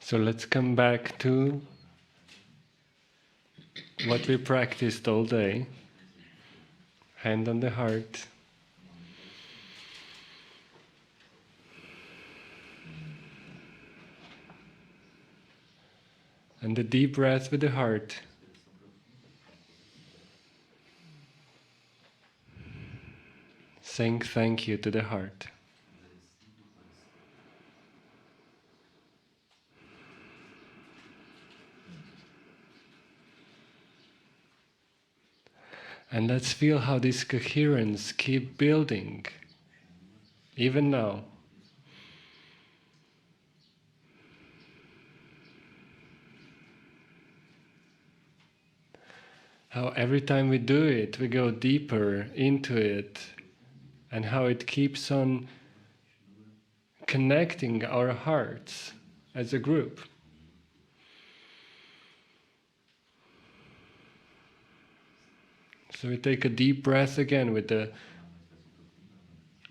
So let's come back to what we practiced all day. Hand on the heart. And the deep breath with the heart. Saying thank you to the heart. And let's feel how this coherence keeps building, even now. How every time we do it, we go deeper into it, and how it keeps on connecting our hearts as a group. So we take a deep breath again with the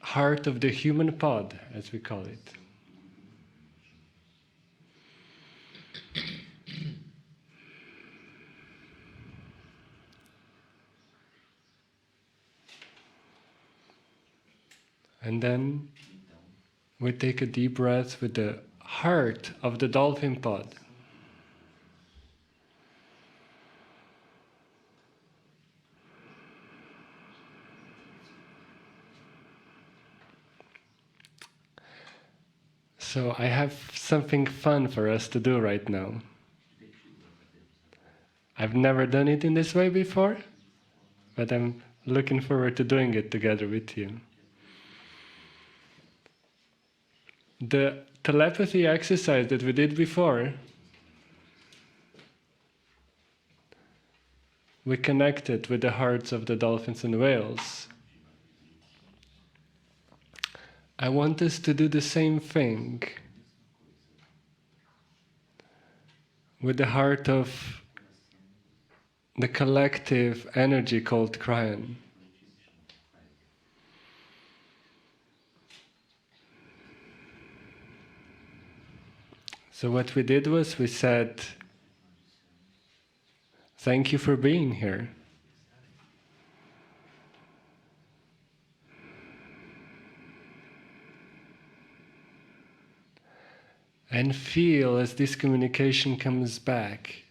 heart of the human pod, as we call it. And then we take a deep breath with the heart of the dolphin pod. So I have something fun for us to do right now. I've never done it in this way before, but I'm looking forward to doing it together with you. The telepathy exercise that we did before, we connected with the hearts of the dolphins and whales. I want us to do the same thing with the heart of the collective energy called Kryon. So what we did was we said, thank you for being here. And feel as this communication comes back,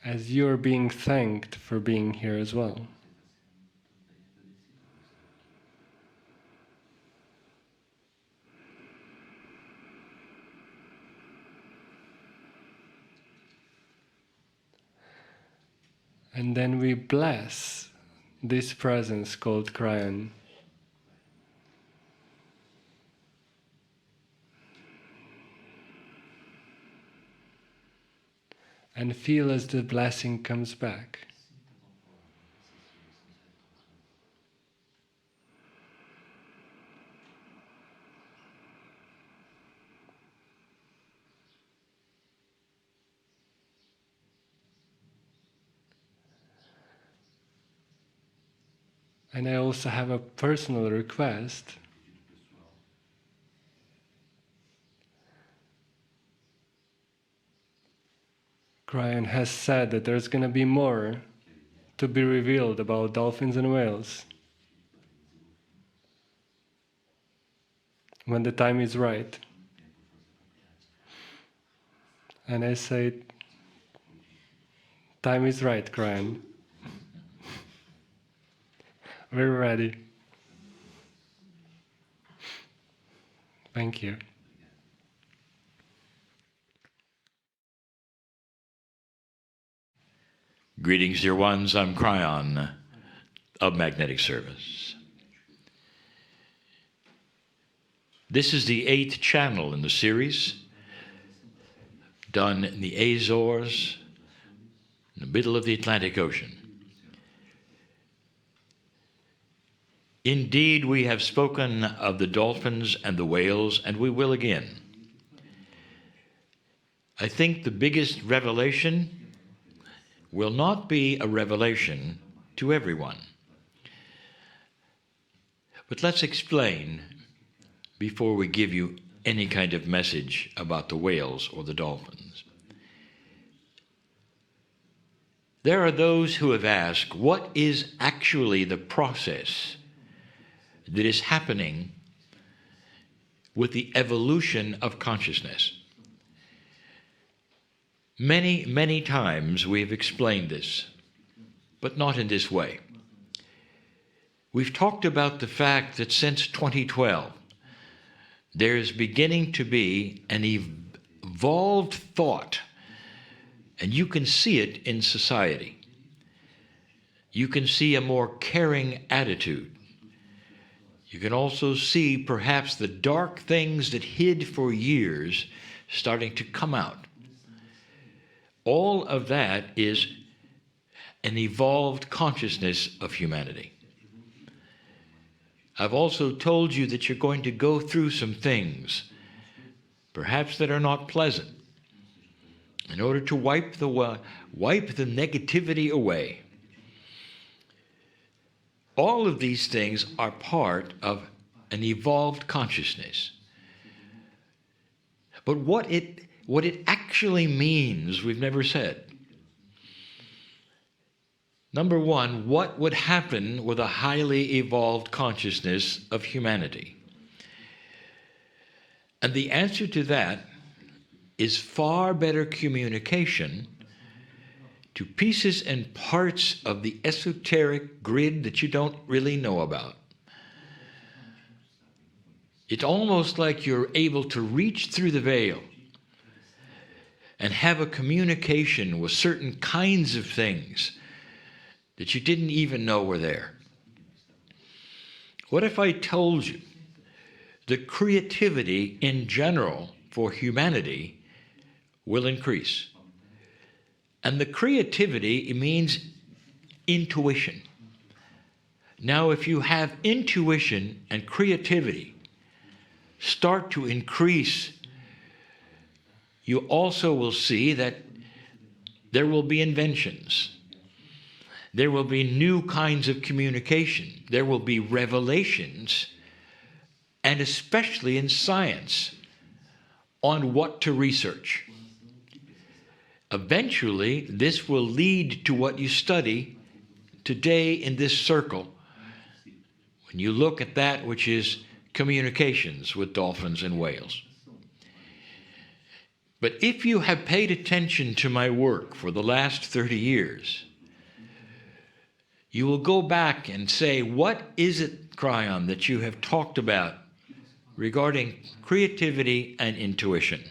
as you're being thanked for being here as well. And then we bless this presence called Kryon. And feel as the blessing comes back. And I also have a personal request. Kryon has said that there's going to be more to be revealed about dolphins and whales when the time is right. And I say, time is right, Kryon. We're ready. Thank you. Greetings, dear ones. I'm Kryon of Magnetic Service. This is the 8th channel in the series, done in the Azores, in the middle of the Atlantic Ocean. Indeed, we have spoken of the dolphins and the whales, and we will again. I think the biggest revelation will not be a revelation to everyone. But let's explain before we give you any kind of message about the whales or the dolphins. There are those who have asked, what is actually the process that is happening with the evolution of consciousness? Many, many times we have explained this, but not in this way. We've talked about the fact that since 2012, there is beginning to be an evolved thought, and you can see it in society. You can see a more caring attitude. You can also see perhaps the dark things that hid for years starting to come out. All of that is an evolved consciousness of humanity. I've also told you that you're going to go through some things, perhaps that are not pleasant, in order to wipe the negativity away. All of these things are part of an evolved consciousness. But what it actually means, we've never said. Number one, what would happen with a highly evolved consciousness of humanity? And the answer to that is far better communication to pieces and parts of the esoteric grid that you don't really know about. It's almost like you're able to reach through the veil and have a communication with certain kinds of things that you didn't even know were there. What if I told you that creativity in general for humanity will increase? And the creativity, it means intuition. Now, if you have intuition and creativity start to increase, you also will see that there will be inventions. There will be new kinds of communication. There will be revelations, and especially in science, on what to research. Eventually, this will lead to what you study today in this circle when you look at that which is communications with dolphins and whales. But if you have paid attention to my work for the last 30 years, you will go back and say, what is it, Kryon, that you have talked about regarding creativity and intuition?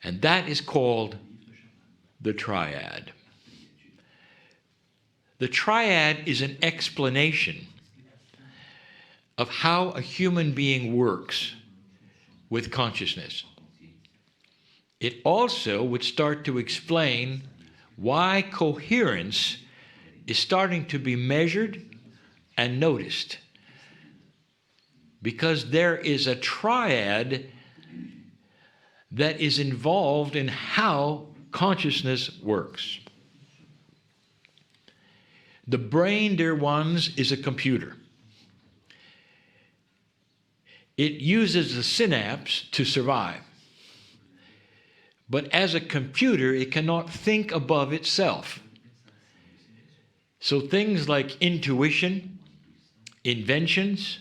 And that is called the triad. The triad is an explanation of how a human being works with consciousness. It also would start to explain why coherence is starting to be measured and noticed. Because there is a triad that is involved in how consciousness works. The brain, dear ones, is a computer. It uses the synapse to survive. But as a computer, it cannot think above itself. So things like intuition, inventions,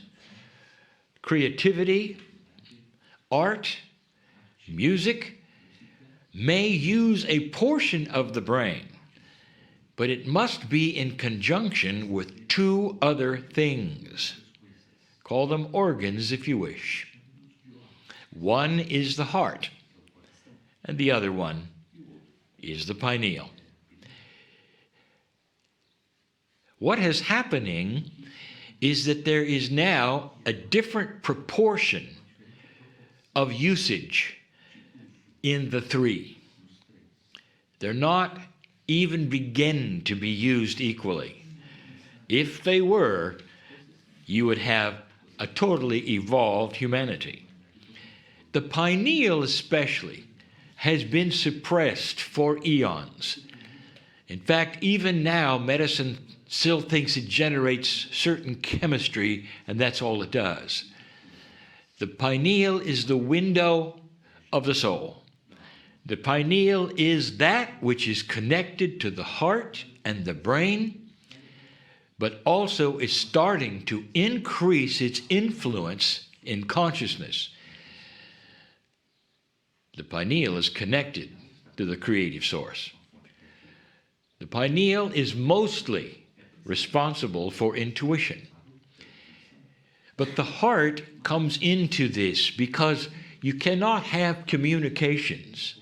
creativity, art, music may use a portion of the brain, but it must be in conjunction with two other things. Call them organs if you wish. One is the heart, and the other one is the pineal. What is happening is that there is now a different proportion of usage in the three. They're not even begin to be used equally. If they were, you would have a totally evolved humanity. The pineal especially has been suppressed for eons. In fact, even now, medicine still thinks it generates certain chemistry, and that's all it does. The pineal is the window of the soul. The pineal is that which is connected to the heart and the brain, but also is starting to increase its influence in consciousness. The pineal is connected to the creative source. The pineal is mostly responsible for intuition. But the heart comes into this because you cannot have communications,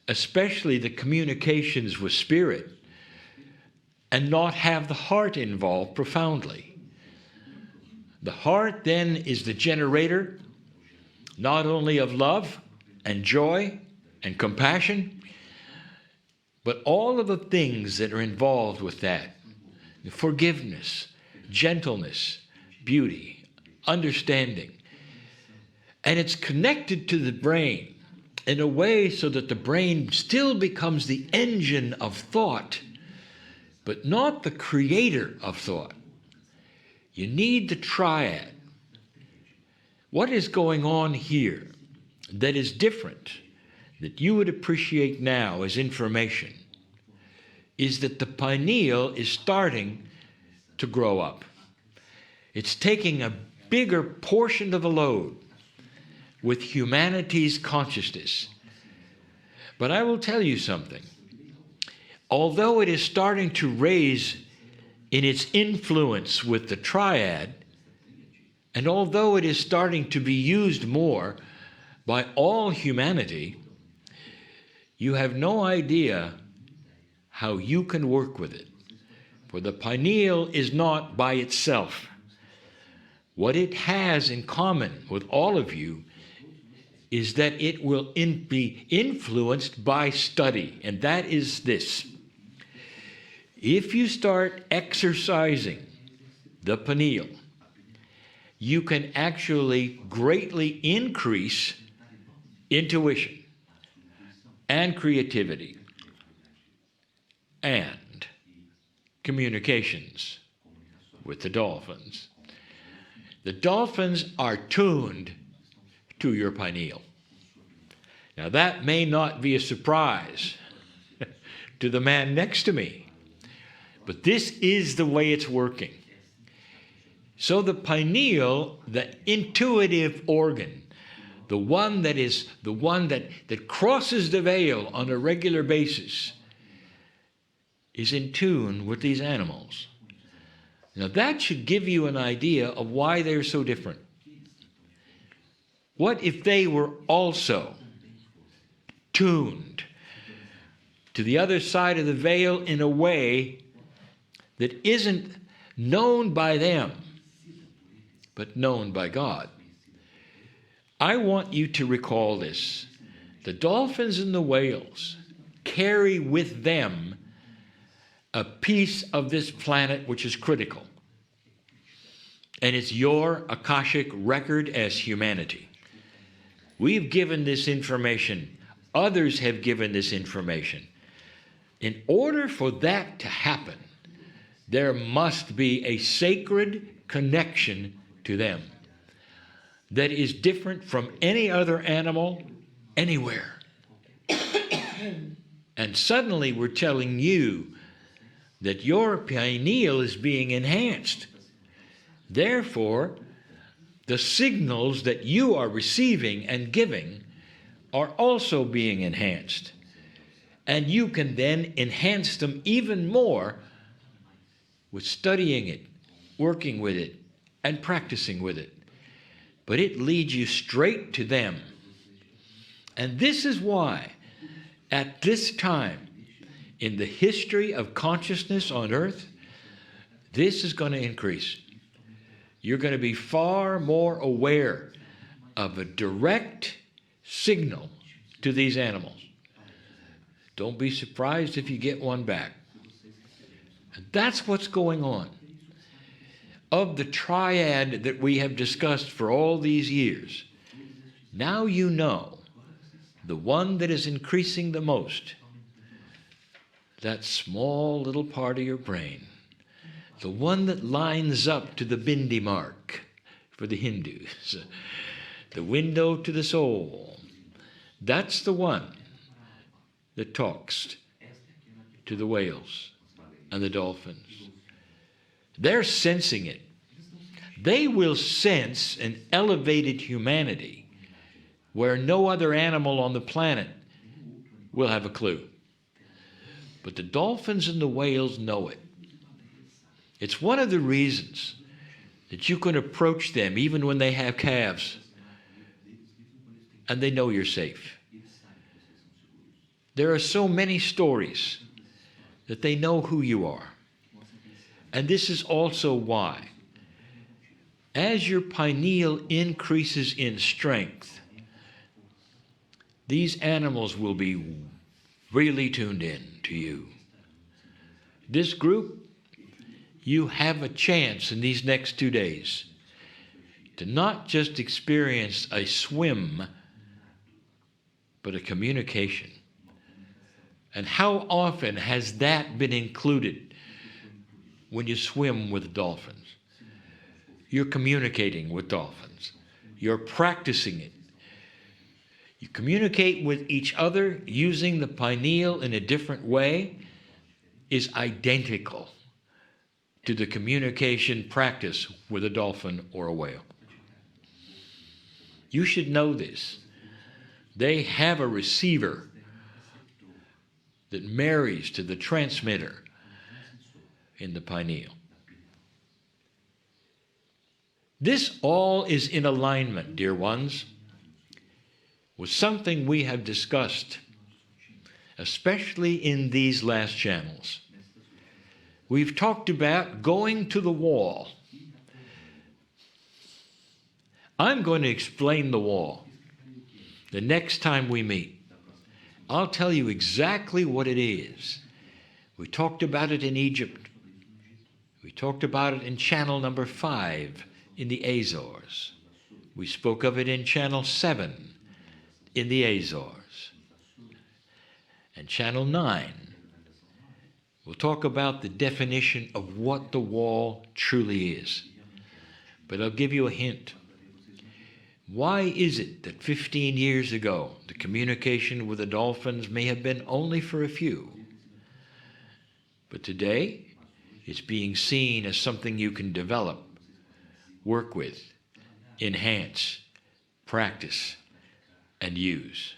especially the communications with spirit, and not have the heart involved profoundly. The heart then is the generator, not only of love and joy and compassion, but all of the things that are involved with that: forgiveness, gentleness, beauty, understanding. And it's connected to the brain in a way so that the brain still becomes the engine of thought, but not the creator of thought. You need the triad. What is going on here that is different, that you would appreciate now as information, is that the pineal is starting to grow up. It's taking a bigger portion of the load with humanity's consciousness. But I will tell you something. Although it is starting to raise in its influence with the triad, and although it is starting to be used more by all humanity, you have no idea how you can work with it. For the pineal is not by itself. What it has in common with all of you is that it will be influenced by study, and that is this. If you start exercising the pineal, you can actually greatly increase intuition and creativity and communications with the dolphins. The dolphins are tuned to your pineal. Now that may not be a surprise to the man next to me, but this is the way it's working. So the pineal, the intuitive organ, the one that crosses the veil on a regular basis, is in tune with these animals. Now that should give you an idea of why they're so different. What if they were also tuned to the other side of the veil in a way that isn't known by them, but known by God? I want you to recall this. The dolphins and the whales carry with them a piece of this planet which is critical. And it's your Akashic record as humanity. We've given this information. Others have given this information. In order for that to happen, there must be a sacred connection to them that is different from any other animal anywhere. And suddenly we're telling you that your pineal is being enhanced. Therefore, the signals that you are receiving and giving are also being enhanced. And you can then enhance them even more with studying it, working with it, and practicing with it. But it leads you straight to them. And this is why, at this time, in the history of consciousness on earth, this is going to increase. You're going to be far more aware of a direct signal to these animals. Don't be surprised if you get one back. And that's what's going on. Of the triad that we have discussed for all these years, now you know the one that is increasing the most, that small little part of your brain, the one that lines up to the bindi mark for the Hindus, the window to the soul. That's the one that talks to the whales and the dolphins. They're sensing it. They will sense an elevated humanity where no other animal on the planet will have a clue. But the dolphins and the whales know it. It's one of the reasons that you can approach them even when they have calves and they know you're safe. There are so many stories that they know who you are. And this is also why, as your pineal increases in strength, these animals will be really tuned in to you. This group, you have a chance in these next 2 days to not just experience a swim, but a communication. And how often has that been included when you swim with dolphins? You're communicating with dolphins. You're practicing it. You communicate with each other using the pineal in a different way is identical to the communication practice with a dolphin or a whale. You should know this. They have a receiver that marries to the transmitter in the pineal. This all is in alignment, dear ones, with something we have discussed, especially in these last channels. We've talked about going to the wall. I'm going to explain the wall the next time we meet. I'll tell you exactly what it is. We talked about it in Egypt. We talked about it in channel number 5 in the Azores. We spoke of it in channel 7 in the Azores. And channel 9, we'll talk about the definition of what the wall truly is. But I'll give you a hint. Why is it that 15 years ago, the communication with the dolphins may have been only for a few, but today it's being seen as something you can develop, work with, enhance, practice, and use?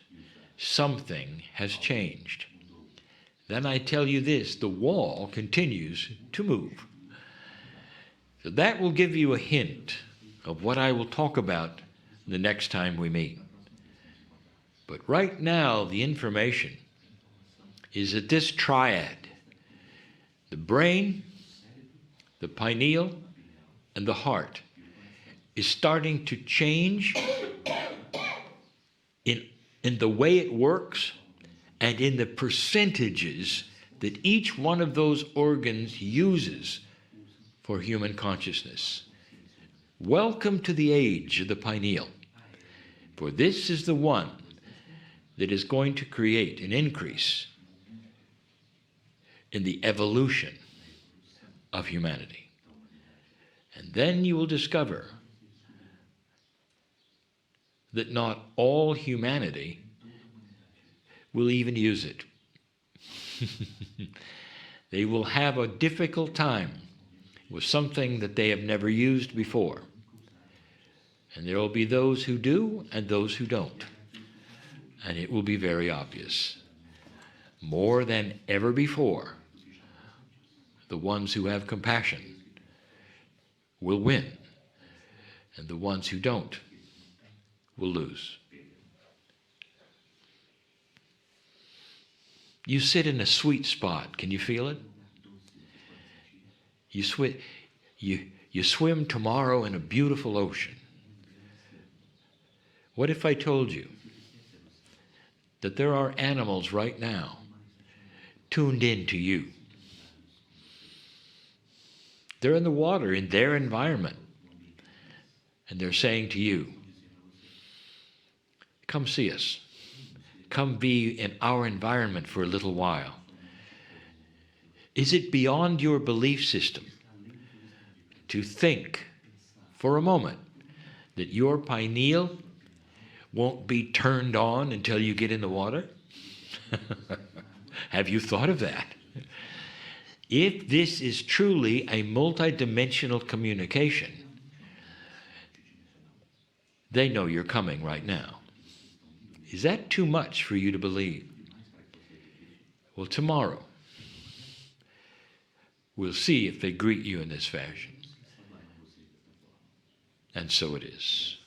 Something has changed. Then I tell you this, the wall continues to move. So that will give you a hint of what I will talk about the next time we meet. But right now, the information is that this triad, the brain, the pineal, and the heart, is starting to change in the way it works and in the percentages that each one of those organs uses for human consciousness. Welcome to the age of the pineal, for this is the one that is going to create an increase in the evolution of humanity. And then you will discover that not all humanity will even use it. They will have a difficult time with something that they have never used before. And there will be those who do and those who don't. And it will be very obvious. More than ever before, the ones who have compassion will win, and the ones who don't will lose. You sit in a sweet spot. Can you feel it? You swim tomorrow in a beautiful ocean. What if I told you that there are animals right now tuned in to you? They're in the water, in their environment, and they're saying to you, come see us. Come be in our environment for a little while. Is it beyond your belief system to think for a moment that your pineal won't be turned on until you get in the water? Have you thought of that? If this is truly a multidimensional communication, they know you're coming right now. Is that too much for you to believe? Well, tomorrow, we'll see if they greet you in this fashion. And so it is.